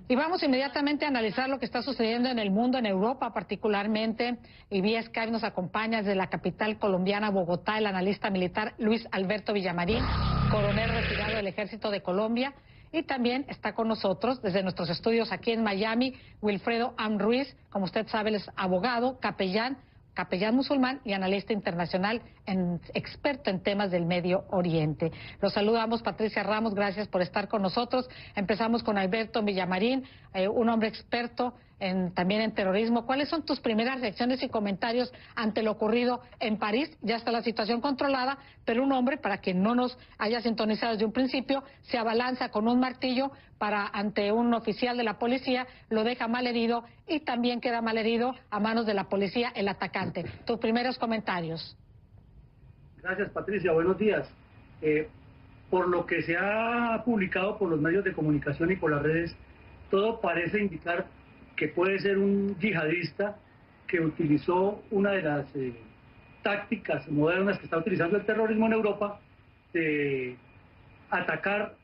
Y vamos inmediatamente a analizar lo que está sucediendo en el mundo, en Europa particularmente. Y vía Skype nos acompaña desde la capital colombiana, Bogotá, el analista militar Luis Alberto Villamarín, coronel retirado del Ejército de Colombia. Y también está con nosotros, desde nuestros estudios aquí en Miami, Wilfredo Am Ruiz. Como usted sabe, él es abogado, capellán musulmán y analista internacional, experto en temas del Medio Oriente. Los saludamos, Patricia Ramos, gracias por estar con nosotros. Empezamos con Alberto Villamarín, un hombre experto también en terrorismo. ¿Cuáles son tus primeras reacciones y comentarios ante lo ocurrido en París? Ya está la situación controlada, pero un hombre, para quien no nos haya sintonizado desde un principio, se abalanza con un martillo ante un oficial de la policía, lo deja malherido y también queda malherido a manos de la policía el atacante. Tus primeros comentarios. Gracias, Patricia, buenos días. Por lo que se ha publicado por los medios de comunicación y por las redes, todo parece indicar que puede ser un yihadista que utilizó una de las tácticas modernas que está utilizando el terrorismo en Europa, de atacar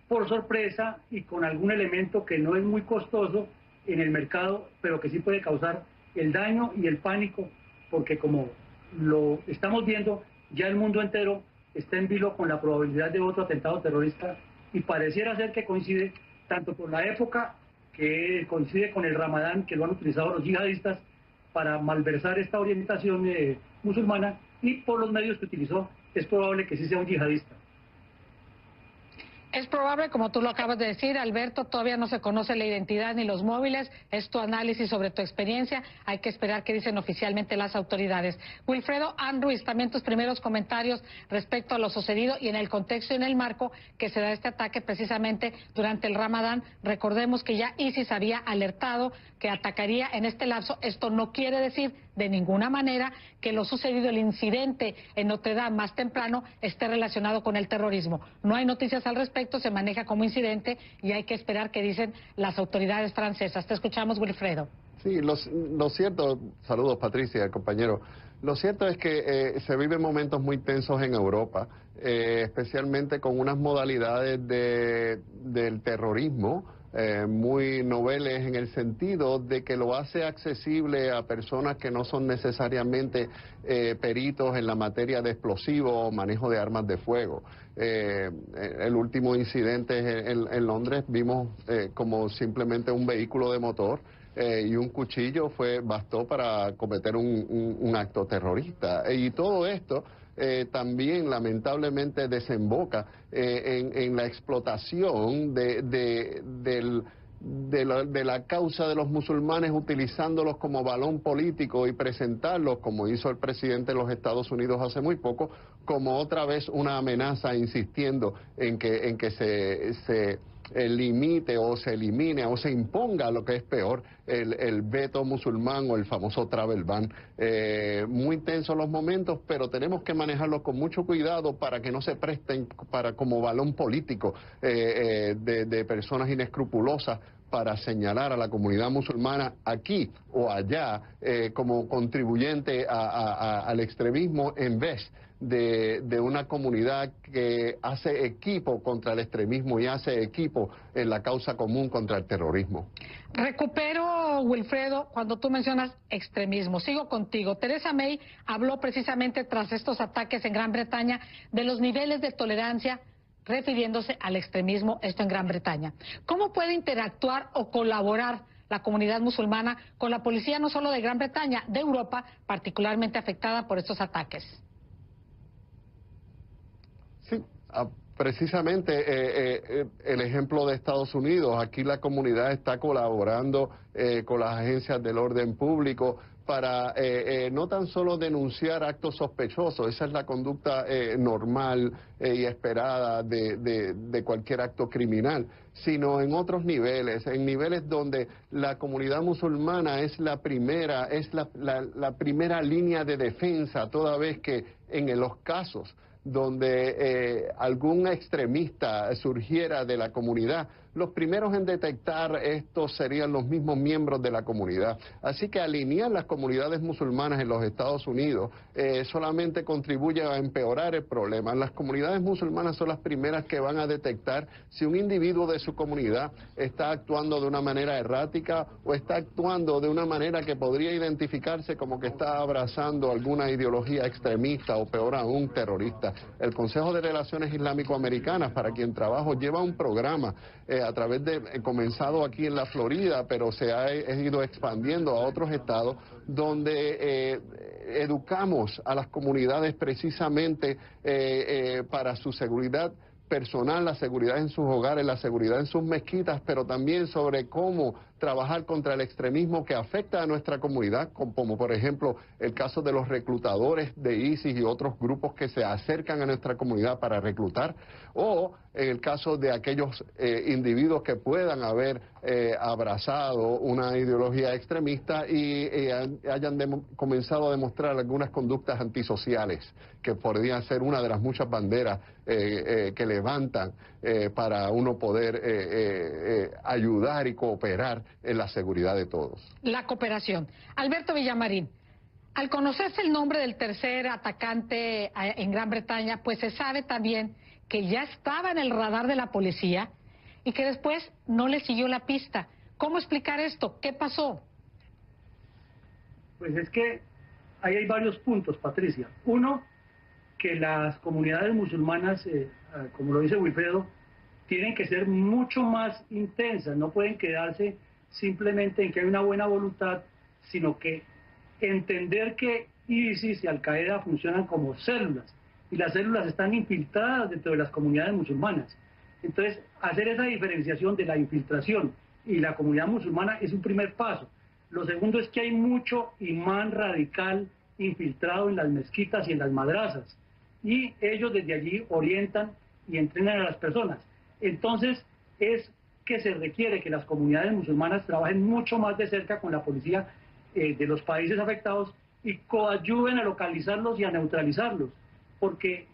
por sorpresa y con algún elemento que no es muy costoso en el mercado, pero que sí puede causar el daño y el pánico, porque como lo estamos viendo, ya el mundo entero está en vilo con la probabilidad de otro atentado terrorista, y pareciera ser que coincide tanto por la época, que coincide con el Ramadán, que lo han utilizado los yihadistas para malversar esta orientación musulmana, y por los medios que utilizó, es probable que sí sea un yihadista. Es probable, como tú lo acabas de decir, Alberto, todavía no se conoce la identidad ni los móviles. Es tu análisis sobre tu experiencia. Hay que esperar qué dicen oficialmente las autoridades. Wilfredo Am Ruiz, también tus primeros comentarios respecto a lo sucedido y en el contexto y en el marco que se da este ataque precisamente durante el Ramadán. Recordemos que ya ISIS había alertado que atacaría en este lapso. Esto no quiere decir de ninguna manera que lo sucedido, el incidente en Notre Dame más temprano, esté relacionado con el terrorismo. No hay noticias al respecto, se maneja como incidente y hay que esperar qué dicen las autoridades francesas. Te escuchamos, Wilfredo. Sí, lo cierto, saludos Patricia, compañero. Lo cierto es que se viven momentos muy tensos en Europa, especialmente con unas modalidades del terrorismo muy noveles, en el sentido de que lo hace accesible a personas que no son necesariamente peritos en la materia de explosivos o manejo de armas de fuego. El último incidente en Londres vimos como simplemente un vehículo de motor y un cuchillo bastó para cometer un acto terrorista. Y todo esto también lamentablemente desemboca en la explotación de la causa de los musulmanes, utilizándolos como balón político y presentarlos, como hizo el presidente de los Estados Unidos hace muy poco, como otra vez una amenaza, insistiendo en que se limite o se elimine o se imponga, lo que es peor, el veto musulmán o el famoso travel ban. Muy tensos los momentos, pero tenemos que manejarlos con mucho cuidado para que no se presten como balón político de personas inescrupulosas para señalar a la comunidad musulmana aquí o allá como contribuyente al extremismo, en vez de una comunidad que hace equipo contra el extremismo y hace equipo en la causa común contra el terrorismo. Recupero, Wilfredo, cuando tú mencionas extremismo. Sigo contigo. Theresa May habló precisamente tras estos ataques en Gran Bretaña de los niveles de tolerancia, refiriéndose al extremismo, esto en Gran Bretaña. ¿Cómo puede interactuar o colaborar la comunidad musulmana con la policía, no solo de Gran Bretaña, de Europa, particularmente afectada por estos ataques? Sí, precisamente el ejemplo de Estados Unidos. Aquí la comunidad está colaborando con las agencias del orden público para no tan solo denunciar actos sospechosos, esa es la conducta normal y esperada de cualquier acto criminal, sino en otros niveles, en niveles donde la comunidad musulmana es la primera línea de defensa, toda vez que en los casos donde algún extremista surgiera de la comunidad, los primeros en detectar esto serían los mismos miembros de la comunidad. Así que alinear las comunidades musulmanas en los Estados Unidos solamente contribuye a empeorar el problema. Las comunidades musulmanas son las primeras que van a detectar si un individuo de su comunidad está actuando de una manera errática o está actuando de una manera que podría identificarse como que está abrazando alguna ideología extremista o peor aún terrorista. El Consejo de Relaciones Islámico-Americanas, para quien trabajo, lleva un programa a través de, comenzado aquí en la Florida, pero se ha ido expandiendo a otros estados, donde educamos a las comunidades precisamente para su seguridad personal, la seguridad en sus hogares, la seguridad en sus mezquitas, pero también sobre cómo trabajar contra el extremismo que afecta a nuestra comunidad, como por ejemplo el caso de los reclutadores de ISIS y otros grupos que se acercan a nuestra comunidad para reclutar, o en el caso de aquellos individuos que puedan haber abrazado una ideología extremista y hayan comenzado a demostrar algunas conductas antisociales, que podrían ser una de las muchas banderas que levantan para uno poder ayudar y cooperar en la seguridad de todos. La cooperación. Alberto Villamarín, al conocerse el nombre del tercer atacante en Gran Bretaña, pues se sabe también que ya estaba en el radar de la policía y que después no le siguió la pista. ¿Cómo explicar esto? ¿Qué pasó? Pues es que ahí hay varios puntos, Patricia. Uno, que las comunidades musulmanas, como lo dice Wilfredo, tienen que ser mucho más intensas, no pueden quedarse simplemente en que hay una buena voluntad, sino que entender que ISIS y Al-Qaeda funcionan como células, y las células están infiltradas dentro de las comunidades musulmanas. Entonces, hacer esa diferenciación de la infiltración y la comunidad musulmana es un primer paso. Lo segundo es que hay mucho imán radical infiltrado en las mezquitas y en las madrazas, y ellos desde allí orientan y entrenan a las personas. Entonces, es que se requiere que las comunidades musulmanas trabajen mucho más de cerca con la policía de los países afectados y coayuden a localizarlos y a neutralizarlos, porque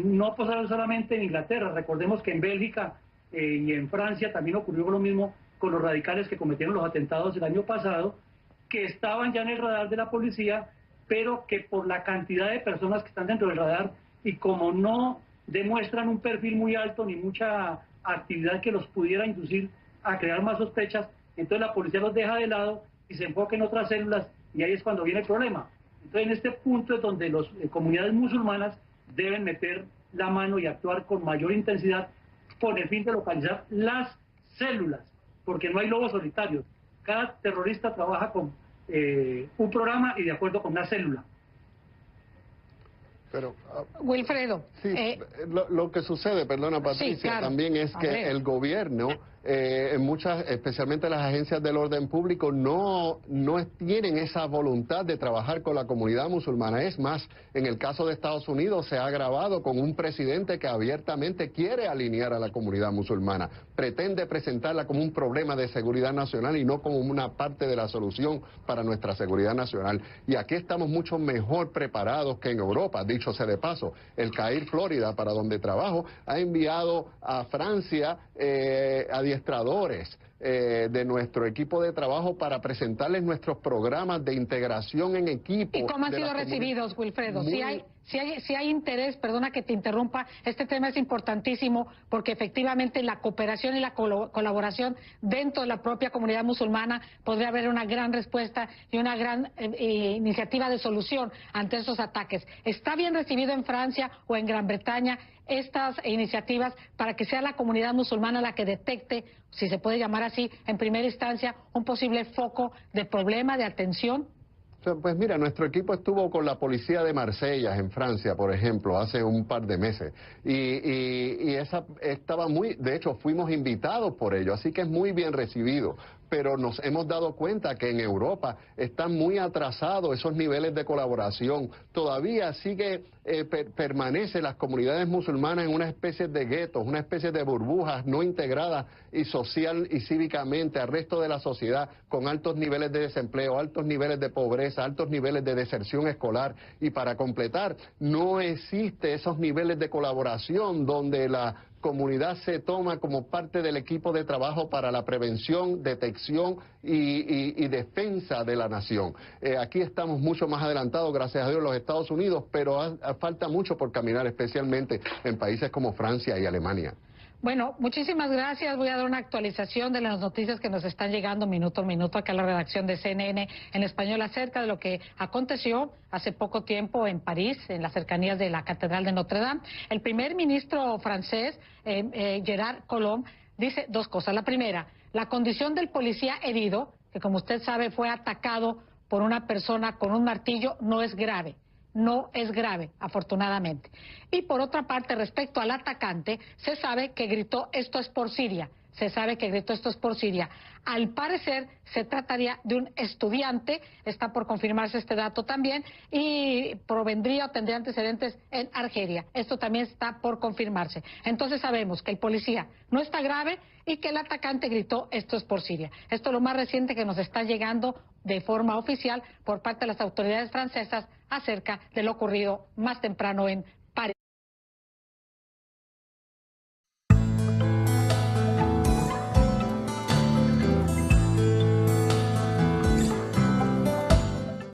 no pasaron solamente en Inglaterra. Recordemos que en Bélgica y en Francia también ocurrió lo mismo con los radicales que cometieron los atentados el año pasado, que estaban ya en el radar de la policía, pero que por la cantidad de personas que están dentro del radar y como no demuestran un perfil muy alto ni mucha actividad que los pudiera inducir a crear más sospechas, entonces la policía los deja de lado y se enfoca en otras células, y ahí es cuando viene el problema. Entonces en este punto es donde las comunidades musulmanas deben meter la mano y actuar con mayor intensidad con el fin de localizar las células, porque no hay lobos solitarios. Cada terrorista trabaja con un programa y de acuerdo con una célula. Pero, Wilfredo. Sí, lo que sucede, perdona Patricia, sí, claro. también es que el gobierno, en muchas, especialmente las agencias del orden público, no tienen esa voluntad de trabajar con la comunidad musulmana. Es más, en el caso de Estados Unidos se ha agravado con un presidente que abiertamente quiere alinear a la comunidad musulmana, pretende presentarla como un problema de seguridad nacional y no como una parte de la solución para nuestra seguridad nacional. Y aquí estamos mucho mejor preparados que en Europa. Dicho sea de paso, el CAIR Florida, para donde trabajo, ha enviado a Francia adiestradores de nuestro equipo de trabajo para presentarles nuestros programas de integración en equipo. ¿Y cómo han sido recibidos, Wilfredo? Si hay interés, perdona que te interrumpa, este tema es importantísimo porque efectivamente la cooperación y la colaboración dentro de la propia comunidad musulmana podría haber una gran respuesta y una gran iniciativa de solución ante esos ataques. ¿Está bien recibido en Francia o en Gran Bretaña estas iniciativas para que sea la comunidad musulmana la que detecte, si se puede llamar así, en primera instancia, un posible foco de problema, de atención? Pues mira, nuestro equipo estuvo con la policía de Marsella, en Francia, por ejemplo, hace un par de meses. Y esa estaba de hecho, fuimos invitados por ello, así que es muy bien recibido. Pero nos hemos dado cuenta que en Europa están muy atrasados esos niveles de colaboración. Todavía permanecen las comunidades musulmanas en una especie de guetos, una especie de burbujas no integradas y social y cívicamente al resto de la sociedad, con altos niveles de desempleo, altos niveles de pobreza, altos niveles de deserción escolar. Y para completar, no existe esos niveles de colaboración donde la comunidad se toma como parte del equipo de trabajo para la prevención, detección y defensa de la nación. Aquí estamos mucho más adelantados, gracias a Dios, los Estados Unidos, pero falta mucho por caminar, especialmente en países como Francia y Alemania. Bueno, muchísimas gracias. Voy a dar una actualización de las noticias que nos están llegando minuto a minuto acá a la redacción de CNN en español acerca de lo que aconteció hace poco tiempo en París, en las cercanías de la Catedral de Notre Dame. El primer ministro francés, Gerard Collomb, dice dos cosas. La primera, la condición del policía herido, que como usted sabe fue atacado por una persona con un martillo, no es grave. No es grave, afortunadamente. Y por otra parte, respecto al atacante, se sabe que gritó "esto es por Siria". Se sabe que gritó "esto es por Siria". Al parecer se trataría de un estudiante, está por confirmarse este dato también, y provendría o tendría antecedentes en Argelia. Esto también está por confirmarse. Entonces sabemos que el policía no está grave y que el atacante gritó "esto es por Siria". Esto es lo más reciente que nos está llegando de forma oficial por parte de las autoridades francesas acerca de lo ocurrido más temprano en